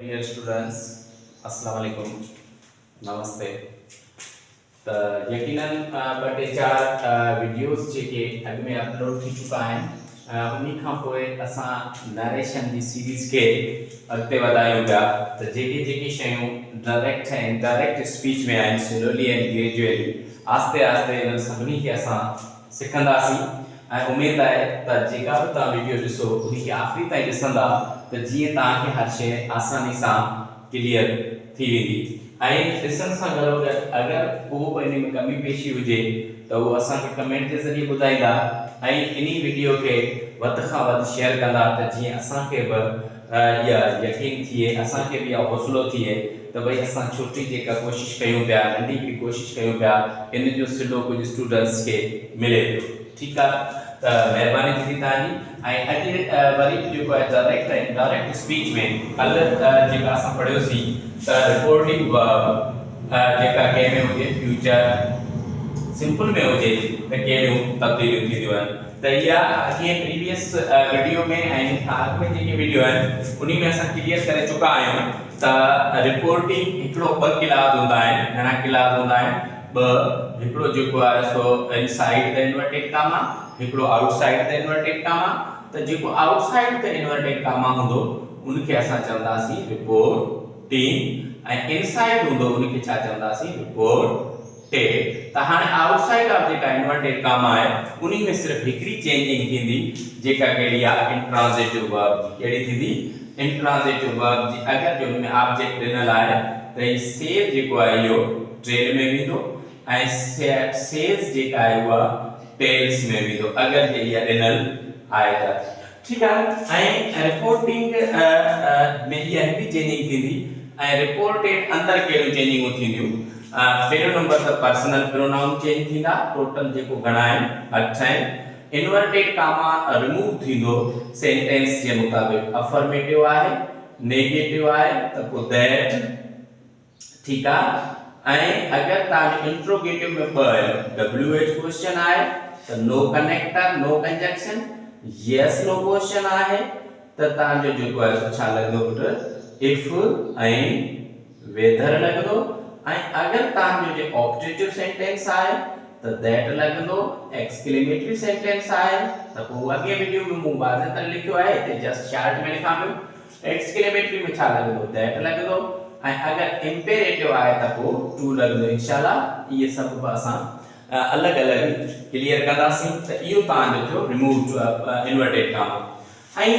Dear students, अस्सलाम वालेकुम, नमस्ते। तो यकीनन ॿ टे चार वीडियोस जेके अॻु में अपलोड थी चुका आहिनि उन्हीं खां पोइ असां नरेशन जी सीरीज़ खे अॻिते वधायूं पिया। त जेके शयूं डायरेक्ट ऐं इनडायरेक्ट स्पीच में आहिनि स्लोली एंड ग्रेजुअली आस्ते आस्ते इन सभिनी खे असां सिखंदासीं ऐं उमेद आहे त जेका बि तव्हां वीडियो ॾिसो उन खे आख़िरी ताईं ॾिसंदा त जीअं तव्हांखे हर शइ आसानी सां क्लियर थी वेंदी। ऐं ॾिसण सां गॾो गॾु अगरि को बि इन में कमी पेशी हुजे त उहो असांखे कमेंट जे ज़रिए ॿुधाईंदा ऐं इन वीडियो खे वधि खां वधि शेयर कंदा त जीअं असांखे बि इहा यकीन थिए, असांखे बि इहा हौसलो थिए त भई असां छोटी जेका कोशिशि कयूं पिया, नंढी हिकिड़ी कोशिशि कयूं पिया, इन जो सिलो कुझु स्टूडेंट्स खे मिले पियो। ठीकु आहे, त महिरबानी थींदी तव्हांजी। ऐं अॼु वरी जेको आहे डायरेक्ट ऐं इनडायरेक्ट स्पीच में कल्ह जेका असां पढ़ियोसीं त रिपोर्टिंग जेका कंहिं में हुजे फ्यूचर सिंपल में हुजे त कहिड़ियूं तब्दीलियूं थींदियूं आहिनि। त इहा जीअं प्रीवियस वीडियो में ऐं अॻु में जेके वीडियो आहिनि उन में असां क्लियर करे चुका आहियूं त रिपोर्टिंग हिकिड़ो ॿ क्लास हूंदा आहिनि। घणा क्लास हूंदा आहिनि? ॿ। हिकिड़ो जेको आहे so inside the inverted comma, हिकिड़ो आउटसाइड द इन्वर्टेड कामा। त जेको आउटसाइड द इन्वर्टेड कामा हूंदो उनखे असां चवंदासीं रिपोर्टिंग ऐं इनसाइड हूंदो उनखे छा चवंदासीं? रिपोर्टेड। त हाणे आउटसाइड ऑफ जेका इन्वर्टेड कामा आहे उन में सिर्फ हिकिड़ी चेंजिंग थींदी जेका कहिड़ी आहे इंट्रांजिटिव वर्ब जी। कहिड़ी थींदी? इंट्रांजिटिव वर्ब जी। अगरि जो उनमें ऑब्जेक्ट ॾिनल आहे त ही सेव जेको आहे इहो ट्रेल में वेंदो ऐं सेल्स जेका आहे उहा टेल्स में वेंदो अगरि जे इहा ॾिनल आहे त। ठीकु आहे। ऐं रिपोर्टिंग में इहा हिकिड़ी चेंजिंग थींदी ऐं रिपोर्टेड अंदरि कहिड़ियूं चेंजिंगूं थींदियूं? पहिरियों नंबर त पर्सनल प्रोनाउन चेंज थींदा, टोटल जेको घणा आहिनि 8 आहिनि। इन्वर्टेड कामा रिमूव थींदो सेंटेंस जे मुताबिक़। अफर्मेटिव आहे, नेगेटिव आहे त पोइ दैट। ठीकु आहे। ऐं अगरि तव्हांजो इंट्रोगेटिव में ॿ आहे, WH क्वेश्चन आहे त no connector no conjunction, yes no question आहे त तव्हांजो जेको आहे सो छा लॻंदो पुट? इफ ऐं वेदर लॻंदो। ऐं अगरि तव्हांजो जे ऑब्जेक्टिव सेंटेंस आहे त दैट लॻंदो। एक्सक्लेमेटरी सेंटेंस आहे त पोइ अॻे वीडियो में मूं वाज़ह तरह लिखियो आहे हिते जस्ट शार्ट में लिखां पियो। एक्सक्लेमेटरी में छा लॻंदो? दैट लॻंदो। ऐं अगरि इंपेरेटिव आहे त पोइ टू लॻंदो। इंशाल्लाह इहे सभु बि असां अलॻि अलॻि क्लियर कंदासीं। त इहो तव्हांजो थियो रिमूव इन्वर्टेड कामा। ऐं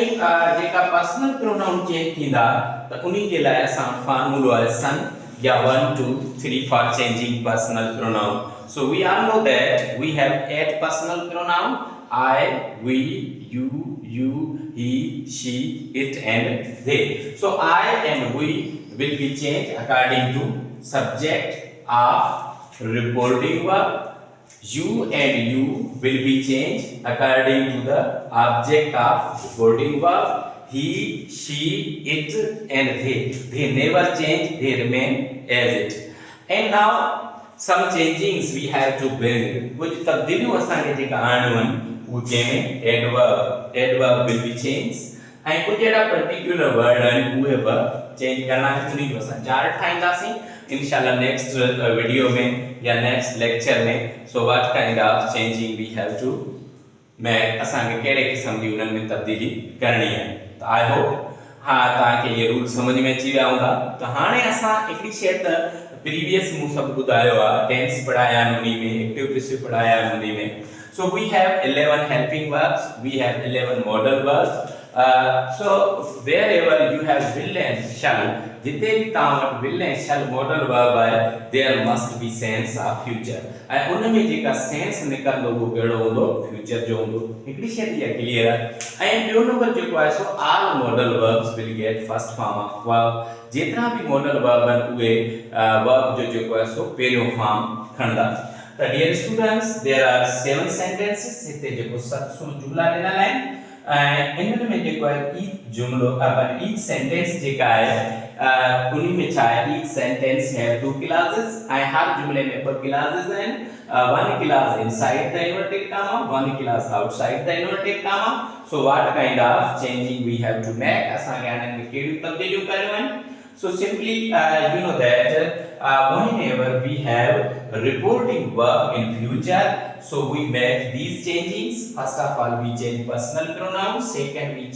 जेका पर्सनल प्रोनाउन चेंज थींदा त उन जे लाइ असां फॉर्मूलो आहे सन या 1 2 3 for changing personal pronoun. So we all know that we have 8 personal pronoun: I, we, you, he, she, it and they. So I and we will be changed according to subject of reporting verb. You and you will be changed according to the object of reporting verb. He, she, it and they never change, they remain as it. And now some changings we have to bring. कुछ तब्दीलियों असांखे जेका आणियूं आहिनि उहे कंहिंमें adverb will be changed ऐं कुछ अहिड़ा particular word आहिनि उहे बि चेंज करना है। उन्हीं जो असां चार्ट ठाहींदासीं इंशाल्लाह नेक्स्ट वीडियो में या नेक्स्ट लेक्चर में। So what kind of changing we have to make, असांखे कहिड़े क़िस्म जी उन्हनि में तब्दीली करणी आहे। त आई होप तव्हांखे इहे रूल समझ में अची विया हूंदा। त हाणे असां हिकिड़ी शइ त प्रीवियस मूं सभु ॿुधायो आहे, टेंस पढ़ाया आहिनि उन्हीं में, एक्टिव पैसिव पढ़ाया आहिनि उन्हीं में। So we have 11 helping verbs, we have 11 modal verbs. So wherever you have will and shall, जिते भी तव्हां वटि will and shall modal verb आहे, there must be sense of future. ऐं उन में जेका सेंस निकरंदो उहो कहिड़ो हूंदो? फ्यूचर जो हूंदो। हिकिड़ी शइ इहा क्लियर आहे। ऐं ॿियो नंबर जेको आहे सो all modal verbs will get first form of verb. जेतिरा बि modal verb आहिनि उहे verb जो जेको आहे सो पहिरियों फॉर्म खणंदा। त dear students, there are 7 sentences. हिते जेको 700 जुमला ॾिनल आहिनि ऐं इन्हनि में जेको आहे ईच जुमलो ईच सेंटेंस जेका आहे उन में छा आहे? ईच सेंटेंस हैव 2 क्लासेस ऐं हर जुमले में 2 क्लासेस आहिनि। 1 class inside the inverted comma, 1 class outside the inverted comma. So what kind of changing we have to make? असांखे हाणे कहिड़ियूं तब्दीलियूं करियूं आहिनि? So simply you know that whenever we have reporting verb in future, so we make these changes. First of all, we change personal pronoun. Second, we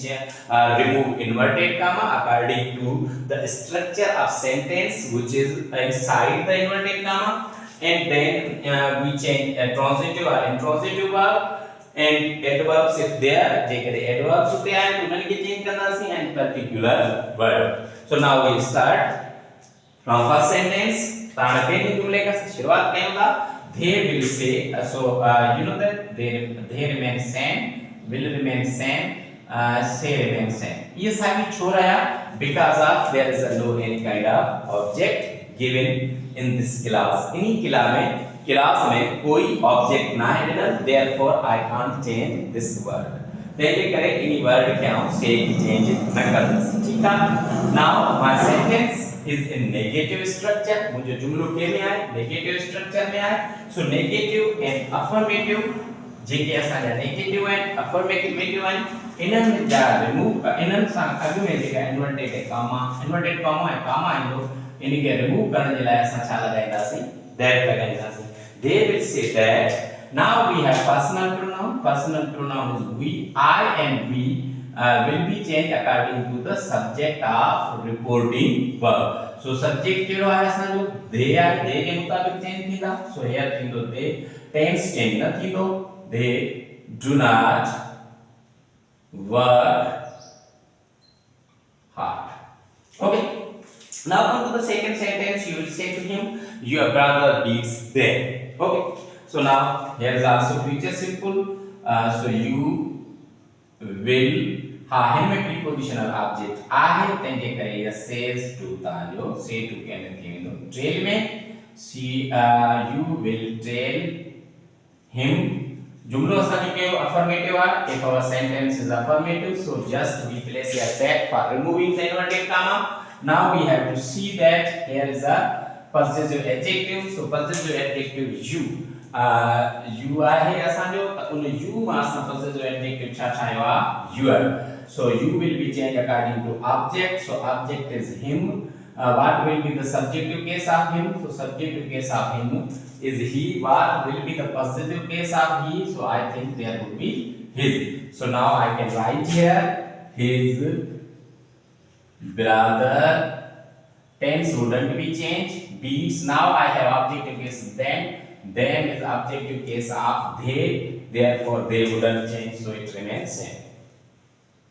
remove inverted comma according to the structure of sentence which is inside the inverted comma. And then we change a transitive or intransitive verb and adverbs if there. जेकरे adverbs होते हैं तो उन्हें के change करना सी and particular verb. So now we start from first sentence. ताने पे नहीं तुम लेगा शुरुआत क्या होगा? They will say so you know that they remain same, will remain same, say remain same. ये सभी छोड़ आया because of there is no any kind of object given in this class. इन्हीं क्लास में कोई ऑब्जेक्ट ना है ना, therefore I can't change this word. पहले करें इन्हीं वर्ड क्या हो से चेंज न करना, ठीक है? Now my sentence is in negative structure. मुझे जुमलों के में आए negative structure में आए. So negative and affirmative जेके ऐसा है negative and affirmative and इन्हें में जा remove इन्हें सांग अभी में जेका inverted comma है comma इनको इन्हीं के remove करने जिला ऐसा चाला जाएगा सी that लगाएगा सी. They will say that now we have personal pronoun. Personal pronoun is we, I and we will be changed according to the subject of reporting verb. So subject केरो आया समझो they are they के मुताबिक change थीगा. So here थींदो they tense change न थींदो. They do not work hard. Okay. Now come to the second sentence. You will say to him, your brother beats them. Okay. So now here is also future simple. So you will him में prepositional object आहे तेंगे करेगा says to Talo say to के अंदर दो trail में you will tell him. जुमलो असानी के affirmative are if our sentence is affirmative, so just we place a tag for removing the inverted comma. Now we have to see that here is a possessive adjective. So possessive adjective you आहे असांजो उन you मां possessive adjective छा ठायो your. So you will be changed according to object. So object is him. What will be the subjective case of him? So subjective case of him is he. What will be the possessive case of he? So I think there would be his. So now I can write here his brother. Tense wouldn't be changed. Beats. Now I have objective case them. Them is objective case of they. Therefore they wouldn't change. So it remains same.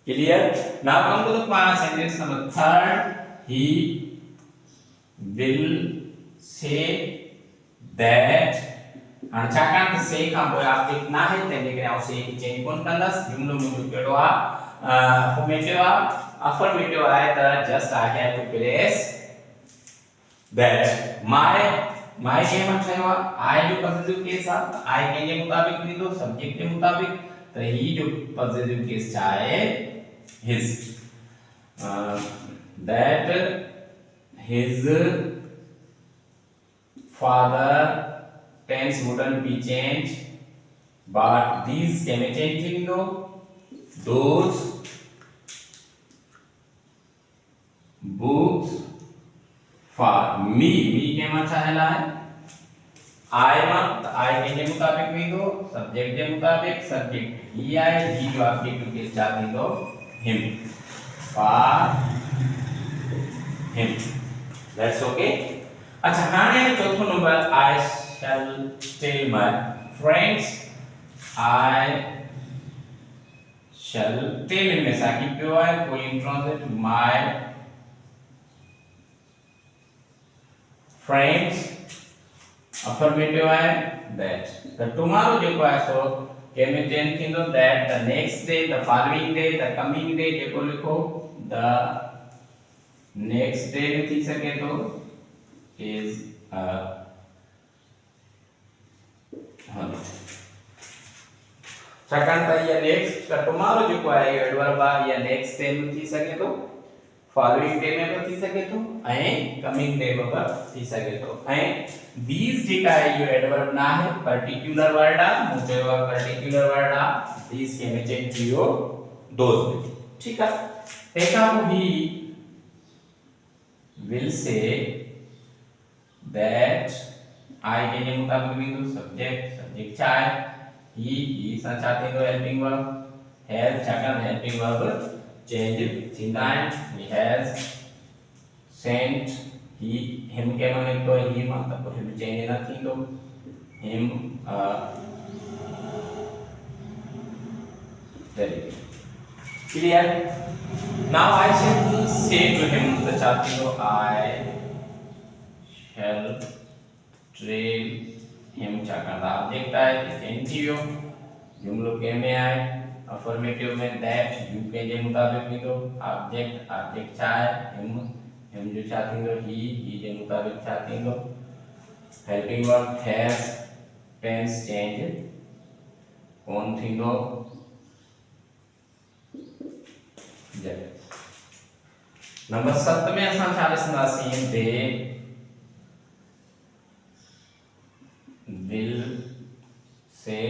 Clear? Now come to the sentence number 3. He will say that and छाकाण त से का कोई object ना है तेने के आउ से की चेंज कोन कंदस जुमलो में केडो affirmative आए त just I have to place that my के मत है I जो पॉजिटिव केस आ I के मुताबिक नहीं दो सब्जेक्ट के मुताबिक तो ही जो पॉजिटिव केस चाहे his that his father tense wouldn't be changed but these can be changing though those books for me के मतलब है ला I मत I के मुताबिक नहीं दो सब्जेक्ट के मुताबिक सब्जेक्ट ही आए ही जो ऑब्जेक्ट के साथ नहीं दो him for him. That's okay. अच्छा हाने चौथा number I shall tell my friends. I shall tell इनमें साकी क्यों है कोई इंट्रांजिट my friends affirmative है that the tomorrow जो को है सो के में change किंदो that the next day the following day the coming day जो को लिखो the next day लिख सके तो is सेकंड था ये नेक्स्ट का टुमारो जो को है एडवर्ब या नेक्स्ट डे में थी सके तो फॉलोइंग डे में भी थी सके तो कमिंग डे में भी थी सके तो these जेका है ये एडवर्ब ना है पर्टिकुलर वर्ड आ मुझे वो पर्टिकुलर वर्ड आ these के में चेंज कियो those ठीक है देखा ही will say that I के मुताबिक बिंदु सब्जेक्ट छा है ही सा चाहते तो हेल्पिंग वर्ब हैज छाकाणि हेल्पिंग वर्ब चेंज थींदा आहिनि he has sent he him के माने तो ही मतलब him चेंज न थींदो him very clear. Now I shall say to him the चाहती हो I shall train him छाकाणि ऑब्जेक्ट है चेंज थी वियो जुमलो के में आए अफर्मेटिव में दैट यू के जे मुताबिक बिंदु ऑब्जेक्ट छा है हिम जो छा थींदो ही जे मुताबिक छा थींदो helping verb has tense change कोन थींदो नंबर 7 में असां छा ॾिसंदासीं दे will say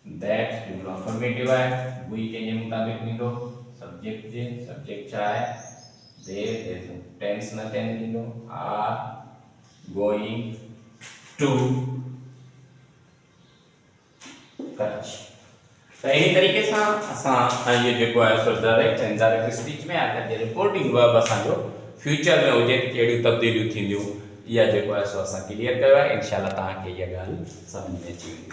that जुमलो अफर्मेटिव है वी के जे मुताबिक थींदो सब्जेक्ट छा है दे टेंस न चेंज थींदो आर गोइंग टू कराची तो यही तरीके से असां ये जेको आहे सो डायरेक्ट एंड डायरेक्ट स्पीच में आकर जे रिपोर्टिंग वर्ब असांजो फ्यूचर में हुजे त कहिड़ियूं तब्दीलियूं थींदियूं इहा जेको आहे सो असां क्लियर कयो आहे इंशाल्लाह तव्हांखे इहा ॻाल्हि सम्झ में अची वेंदी।